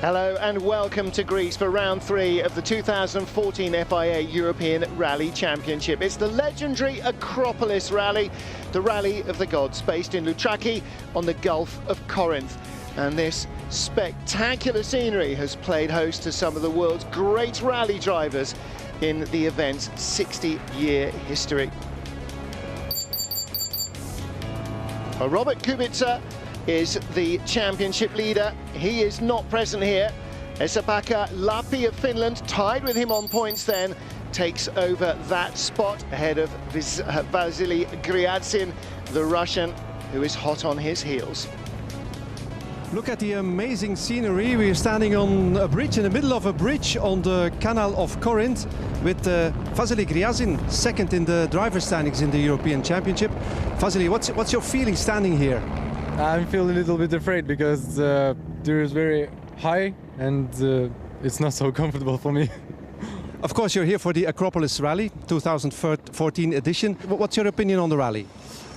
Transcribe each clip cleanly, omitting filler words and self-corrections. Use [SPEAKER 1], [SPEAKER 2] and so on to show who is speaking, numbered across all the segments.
[SPEAKER 1] Hello and welcome to Greece for round 3 of the 2014 FIA European Rally Championship. It's the legendary Acropolis Rally, the rally of the gods, based in Loutraki on the Gulf of Corinth. And this spectacular scenery has played host to some of the world's great rally drivers in the event's 60-year history. Well, Robert Kubica is the championship leader. He is not present here. Esa-Pekka Lappi of Finland, tied with him on points then, takes over that spot ahead of Vasily Gryazin, the Russian, who is hot on his heels.
[SPEAKER 2] Look at the amazing scenery. We're standing on a bridge, in the middle of a bridge on the Canal of Corinth, with Vasily Gryazin, second in the driver standings in the European Championship. Vasily, what's your feeling standing here?
[SPEAKER 3] I'm feeling a little bit afraid because there is very high and it's not so comfortable for me.
[SPEAKER 2] Of course, you're here for the Acropolis Rally 2014 edition. What's your opinion on the rally?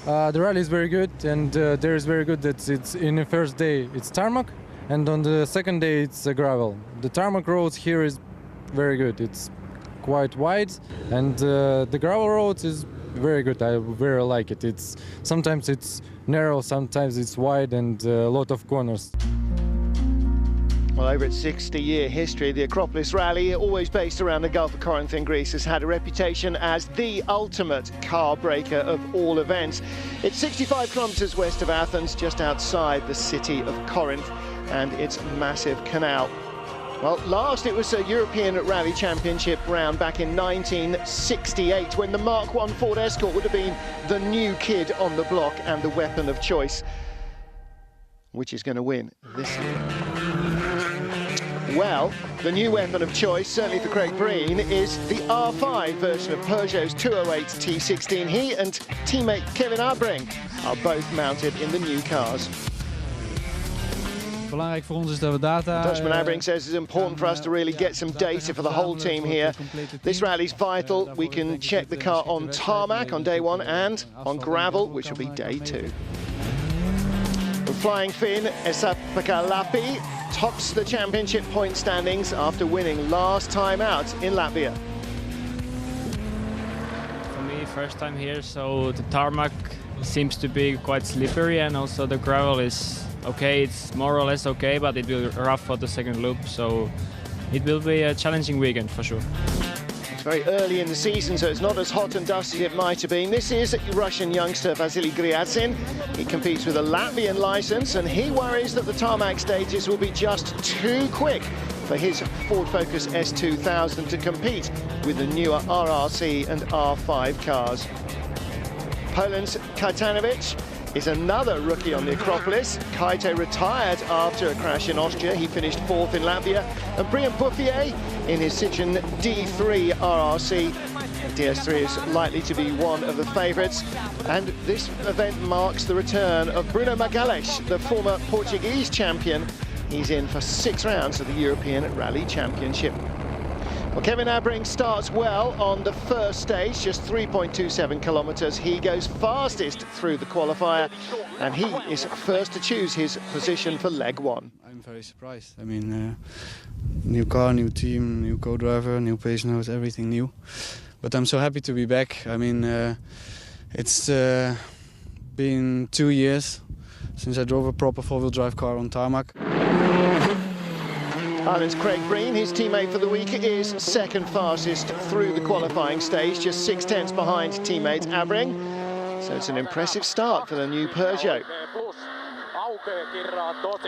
[SPEAKER 3] The rally is very good, and there is very good that it's in the first day it's tarmac, and on the second day it's gravel. The tarmac roads here is very good. It's quite wide, and the gravel roads is very good. I very like it. Sometimes it's narrow, sometimes it's wide, and a lot of corners.
[SPEAKER 1] Well, over its 60-year history, the Acropolis Rally, always based around the Gulf of Corinth in Greece, has had a reputation as the ultimate car breaker of all events. It's 65 kilometres west of Athens, just outside the city of Corinth and its massive canal. Well, last it was a European Rally Championship round back in 1968, when the Mark I Ford Escort would have been the new kid on the block and the weapon of choice. Which is going to win this year? Well, the new weapon of choice, certainly for Craig Breen, is the R5 version of Peugeot's 208 T16. He and teammate Kevin Abreng are both mounted in the new cars.
[SPEAKER 4] Belangrijk voor ons is dat we data.
[SPEAKER 1] Dutchman Abreng says it's important for us to really get some data for the whole team here. This rally's vital. We can check the car on tarmac on day 1 and on gravel, which will be day 2. The flying Finn, Esa-Pekka Lappi, tops the championship point standings after winning last time out in Latvia.
[SPEAKER 5] For me, first time here, so the tarmac seems to be quite slippery, and also the gravel is okay, it's more or less okay, but it will be rough for the second loop, so it will be a challenging weekend for sure.
[SPEAKER 1] It's very early in the season, so it's not as hot and dusty as it might have been. This is Russian youngster Vasily Gryazin. He competes with a Latvian licence, and he worries that the tarmac stages will be just too quick for his Ford Focus S2000 to compete with the newer RRC and R5 cars. Poland's Kajtanovic is another rookie on the Acropolis. Kaite retired after a crash in Austria. He finished 4th in Latvia. And Brian Bouffier in his Citroën D3 RRC. The DS3 is likely to be one of the favourites. And this event marks the return of Bruno Magalhães, the former Portuguese champion. He's in for 6 rounds of the European Rally Championship. Well, Kevin Abreng starts well on the first stage, just 3.27 kilometres. He goes fastest through the qualifier, and he is first to choose his position for leg 1.
[SPEAKER 6] I'm very surprised. I mean, new car, new team, new co-driver, new pace notes, everything new. But I'm so happy to be back. I mean, it's been 2 years since I drove a proper four-wheel drive car on tarmac.
[SPEAKER 1] Ireland's Craig Breen, his teammate for the week, is second fastest through the qualifying stage, just 6/10 behind teammate Abreng. So it's an impressive start for the new Peugeot.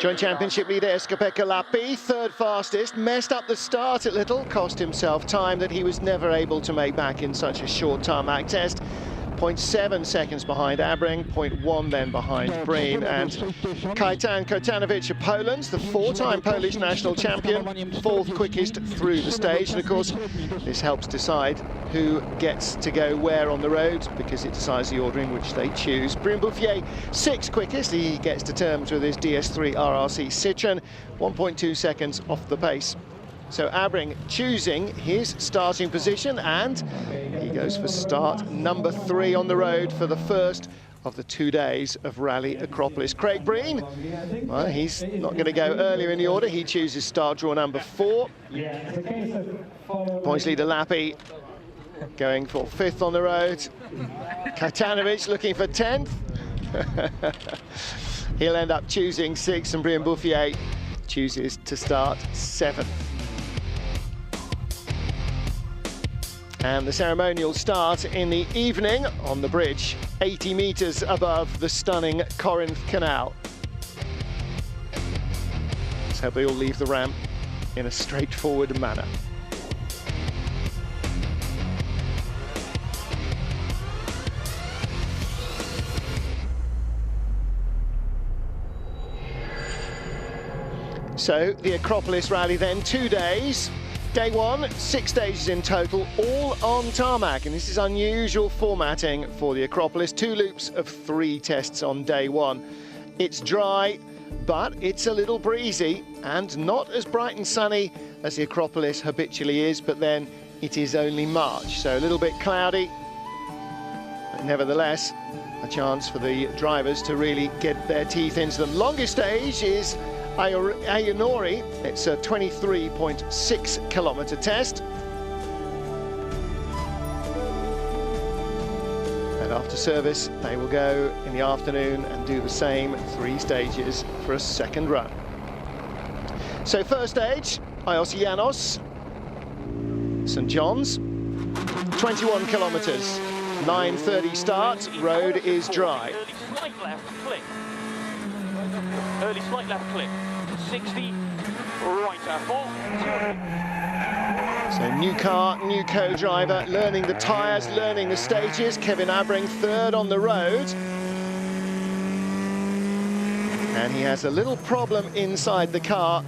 [SPEAKER 1] Joint championship leader Esa-Pekka Lappi, third fastest, messed up the start a little, cost himself time that he was never able to make back in such a short tarmac test. 0.7 seconds behind Abreng, 0.1 then behind Breen. And Kajtan Kotanovic of Poland, the 4-time Polish national champion, 4th quickest through the stage. And of course, this helps decide who gets to go where on the road, because it decides the order in which they choose. Brian Bouffier, 6th quickest. He gets to terms with his DS3 RRC Citroën, 1.2 seconds off the pace. So Abreng choosing his starting position, and he goes for start number 3 on the road for the first of the 2 days of Rallye Acropolis. Craig Breen, well, he's not going to go earlier in the order. He chooses start draw number 4. Points leader Lappi going for 5th on the road. Katanovic looking for 10th. He'll end up choosing 6th, and Brian Bouffier chooses to start 7th. And the ceremonial start in the evening on the bridge, 80 meters above the stunning Corinth Canal. Let's hope they all leave the ramp in a straightforward manner. So the Acropolis Rally then, 2 days. Day 1, 6 stages in total, all on tarmac, and this is unusual formatting for the Acropolis. 2 loops of 3 tests on day 1. It's dry, but it's a little breezy and not as bright and sunny as the Acropolis habitually is, but then it is only March, so a little bit cloudy, but nevertheless a chance for the drivers to really get their teeth into them. Longest stage is Ayanori. It's a 23.6 kilometre test. And after service, they will go in the afternoon and do the same 3 stages for a second run. So first stage, Ios St John's, 21 kilometres, 9:30 start, road is dry.
[SPEAKER 4] Early slight left click, 60, right full.
[SPEAKER 1] So new car, new co-driver, learning the tyres, learning the stages. Kevin Abring 3rd on the road. And he has a little problem inside the car.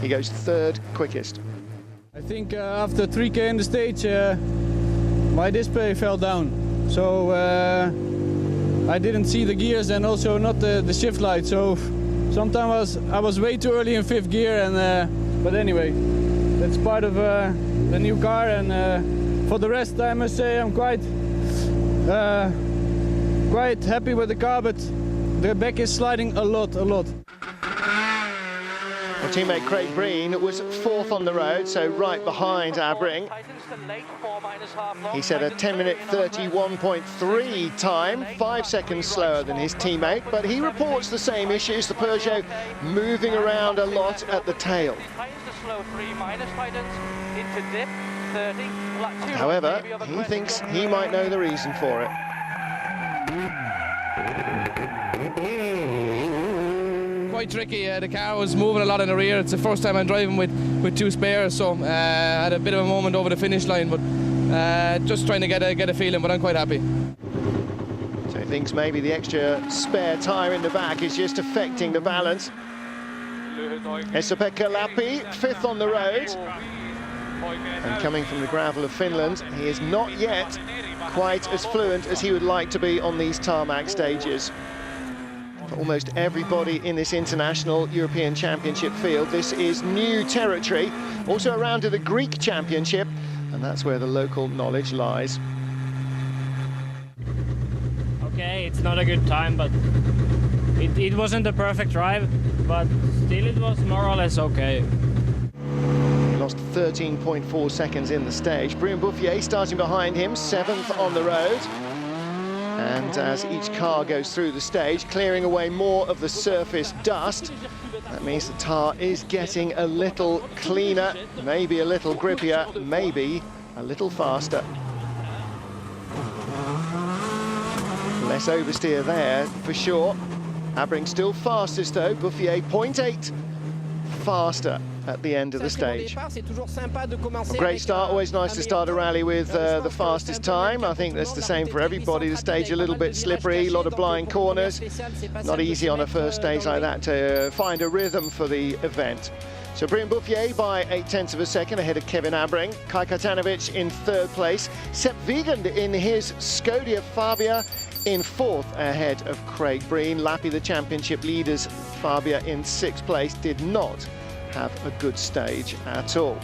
[SPEAKER 1] He goes 3rd quickest.
[SPEAKER 6] I think after 3K in the stage, my display fell down. So I didn't see the gears and also not the shift light. So sometimes I was way too early in 5th gear. And but anyway, that's part of the new car. And for the rest, I must say I'm quite happy with the car. But the back is sliding a lot.
[SPEAKER 1] Well, teammate Craig Breen was 4th on the road, so right behind Abring. He set a 10-minute 31.3 time, 5 seconds slower than his teammate, but he reports the same issues, the Peugeot moving around a lot at the tail. However, he thinks he might know the reason for it.
[SPEAKER 7] Quite tricky. The car was moving a lot in the rear. It's the first time I'm driving with 2 spares, so I had a bit of a moment over the finish line, but just trying to get a feeling, but I'm quite happy.
[SPEAKER 1] So he thinks maybe the extra spare tyre in the back is just affecting the balance. Esa-Pekka Lappi, 5th on the road. And coming from the gravel of Finland, he is not yet quite as fluent as he would like to be on these tarmac stages. For almost everybody in this international European Championship field, this is new territory. Also around to the Greek Championship, and that's where the local knowledge lies.
[SPEAKER 5] Okay, it's not a good time, but it wasn't a perfect drive, but still it was more or less okay.
[SPEAKER 1] Lost 13.4 seconds in the stage. Brian Bouffier starting behind him, 7th on the road. And as each car goes through the stage, clearing away more of the surface dust, that means the tar is getting a little cleaner, maybe a little grippier, maybe a little faster. Less oversteer there for sure. Abring still fastest though, Bouffier 0.8 faster at the end of the stage. A great start, always nice to start a rally with the fastest time. I think that's the same for everybody. The stage a little bit slippery, a lot of blind corners. Not easy on a first stage like that to find a rhythm for the event. So Brian Bouffier by 0.8 of a second ahead of Kevin Abring. Kai Katanovic in 3rd place. Sepp Wiegand in his Skoda Fabia in 4th ahead of Craig Breen. Lappi, the championship leaders, Fabia in 6th place, did not have a good stage at all.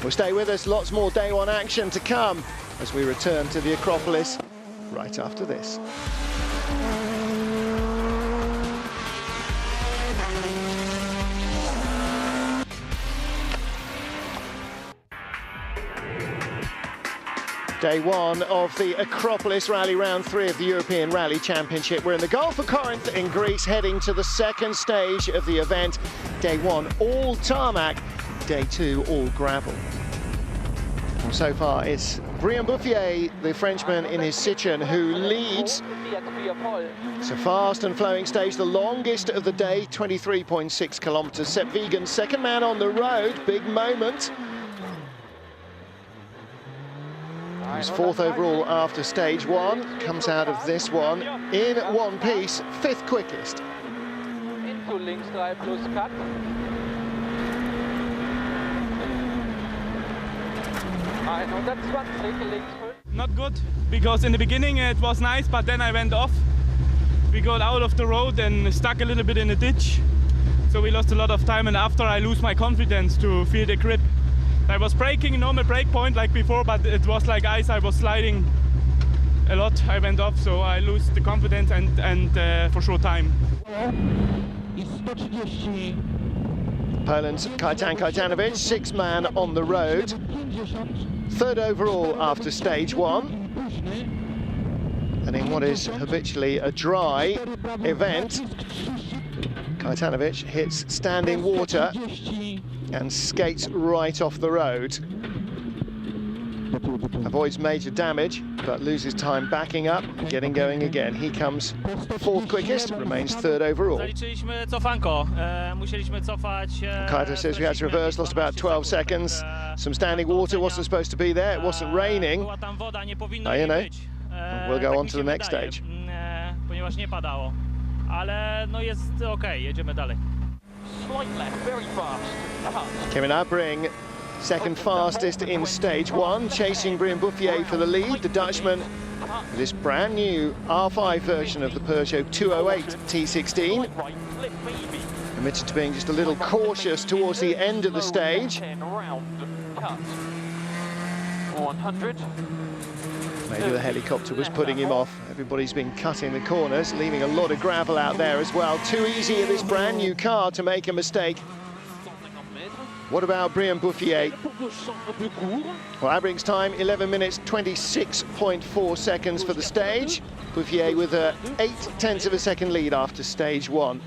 [SPEAKER 1] Well, stay with us, lots more day 1 action to come as we return to the Acropolis right after this. Day one of the Acropolis Rally Round 3 of the European Rally Championship. We're in the Gulf of Corinth in Greece, heading to the second stage of the event. Day one, all tarmac. Day two, all gravel. And so far, it's Brian Bouffier, the Frenchman in his Citroën, who leads. It's a fast and flowing stage, the longest of the day, 23.6 kilometers. Sepp Wiegand, second man on the road, big moment. He's fourth overall after stage one, comes out of this one in one piece, fifth quickest.
[SPEAKER 8] Not good, because in the beginning it was nice, but then I went off. We got out of the road and stuck a little bit in a ditch. So we lost a lot of time, and after I lose my confidence to feel the grip. I was braking normal brake point like before, but it was like ice. I was sliding a lot. I went off, so I lose the confidence and for sure time.
[SPEAKER 1] Poland's Kajtan Kajanovic, sixth man on the road. Third overall after stage one. And in what is habitually a dry event, Kajtanovic hits standing water and skates right off the road. Avoids major damage, but loses time backing up and getting going again. He comes fourth quickest, remains third overall. Kaito says we had to reverse, lost about 12 seconds. Some standing water wasn't supposed to be there, it wasn't raining. Now, you know, we'll go on to the next stage.
[SPEAKER 4] Slight left, very fast.
[SPEAKER 1] Kevin Abring, second fastest in stage one, chasing Brian Bouffier for the lead. The Dutchman with this brand new R5 version of the Peugeot 208 T16. Admitted to being just a little cautious towards the end of the stage.
[SPEAKER 4] 100.
[SPEAKER 1] Maybe the helicopter was putting him off. Everybody's been cutting the corners, leaving a lot of gravel out there as well. Too easy in this brand new car to make a mistake. What about Brian Bouffier? Well, Abring's time, 11 minutes, 26.4 seconds for the stage. Bouffier with a 0.8 of a second lead after stage one.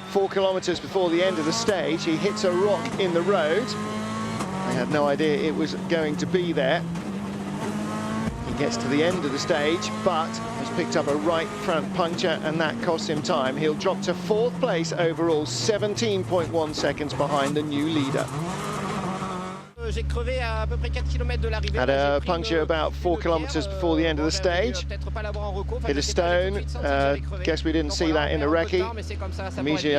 [SPEAKER 1] 4 kilometers before the end of the stage, he hits a rock in the road. I had no idea it was going to be there. He gets to the end of the stage, but has picked up a right front puncture, and that costs him time. He'll drop to fourth place overall, 17.1 seconds behind the new leader. Had a puncture about 4 kilometers before the end of the stage. Hit a stone. Guess we didn't see that in the recce. Immediately